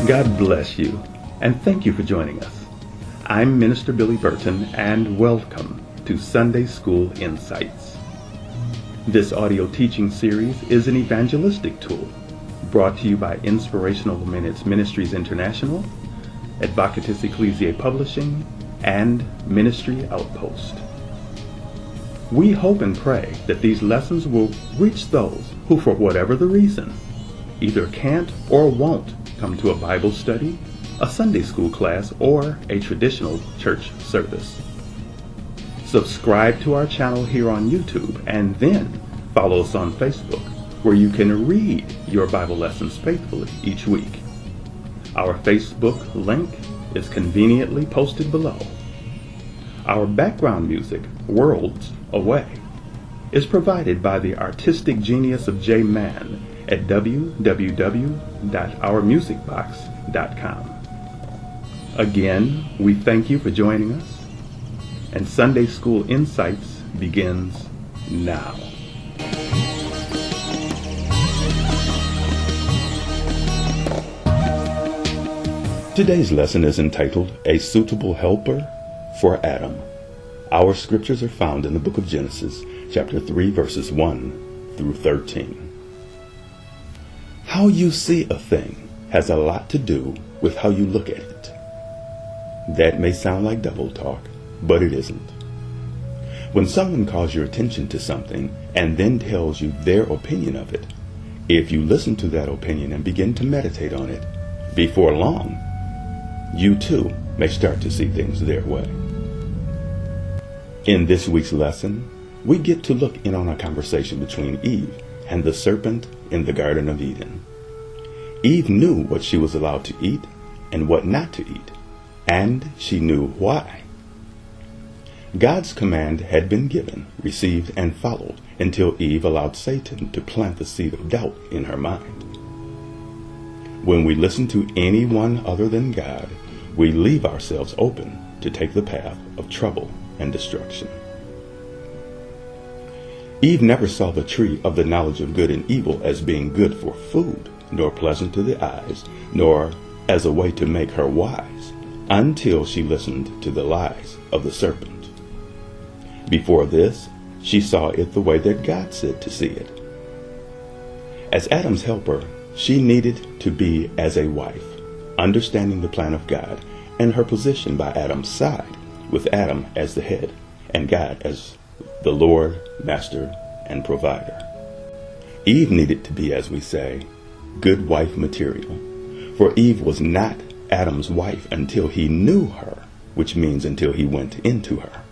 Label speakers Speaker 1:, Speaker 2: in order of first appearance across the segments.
Speaker 1: God bless you, and thank you for joining us. I'm Minister Billy Burton, and welcome to Sunday School Insights. This audio teaching series is an evangelistic tool brought to you by Inspirational Minutes Ministries International, Advocatus Ecclesiae Publishing, and Ministry Outpost. We hope and pray that these lessons will reach those who, for whatever the reason, either can't or won't come to a Bible study, a Sunday school class, or a traditional church service. Subscribe to our channel here on YouTube and then follow us on Facebook, where you can read your Bible lessons faithfully each week. Our Facebook link is conveniently posted below. Our background music, Worlds Away, is provided by the artistic genius of J Man at www.ourmusicbox.com. Again, we thank you for joining us, and Sunday School Insights begins now. Today's lesson is entitled, A Suitable Helper for Adam. Our scriptures are found in the book of Genesis, chapter 3, verses 1 through 13. How you see a thing has a lot to do with how you look at it. That may sound like double talk, but it isn't. When someone calls your attention to something and then tells you their opinion of it, if you listen to that opinion and begin to meditate on it, before long, you too may start to see things their way. In this week's lesson, we get to look in on a conversation between Eve and the serpent in the Garden of Eden. Eve knew what she was allowed to eat and what not to eat, and she knew why. God's command had been given, received, and followed until Eve allowed Satan to plant the seed of doubt in her mind. When we listen to anyone other than God, we leave ourselves open to take the path of trouble and destruction. Eve never saw the tree of the knowledge of good and evil as being good for food, nor pleasant to the eyes, nor as a way to make her wise, until she listened to the lies of the serpent. Before this, she saw it the way that God said to see it. As Adam's helper, she needed to be as a wife, understanding the plan of God and her position by Adam's side, with Adam as the head and God as the Lord, Master, and Provider. Eve needed to be, as we say, good wife material, for Eve was not Adam's wife until he knew her, which means until he went into her.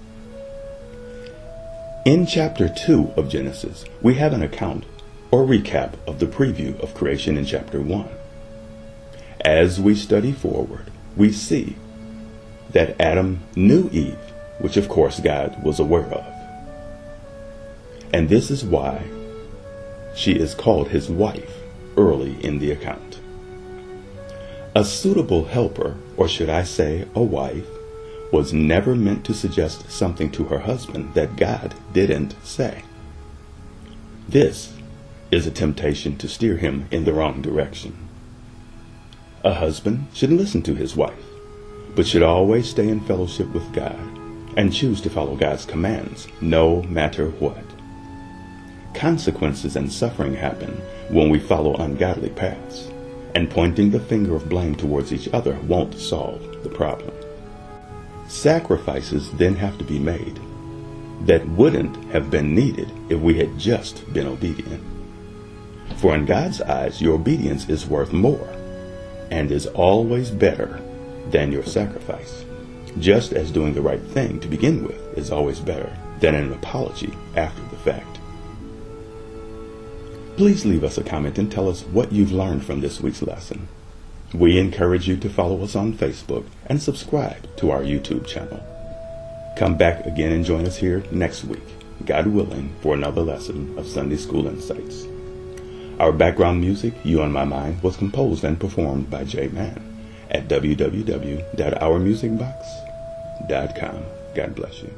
Speaker 1: In chapter 2 of Genesis, we have an account or recap of the preview of creation in chapter 1. As we study forward, we see that Adam knew Eve, which of course God was aware of. And this is why she is called his wife early in the account. A suitable helper, or should I say a wife, was never meant to suggest something to her husband that God didn't say. This is a temptation to steer him in the wrong direction. A husband should listen to his wife, but should always stay in fellowship with God and choose to follow God's commands, no matter what. Consequences and suffering happen when we follow ungodly paths, and pointing the finger of blame towards each other won't solve the problem. Sacrifices then have to be made that wouldn't have been needed if we had just been obedient. For in God's eyes, your obedience is worth more and is always better than your sacrifice, just as doing the right thing to begin with is always better than an apology after the fact. Please leave us a comment and tell us what you've learned from this week's lesson. We encourage you to follow us on Facebook and subscribe to our YouTube channel. Come back again and join us here next week, God willing, for another lesson of Sunday School Insights. Our background music, You on My Mind, was composed and performed by J Man at www.ourmusicbox.com. God bless you.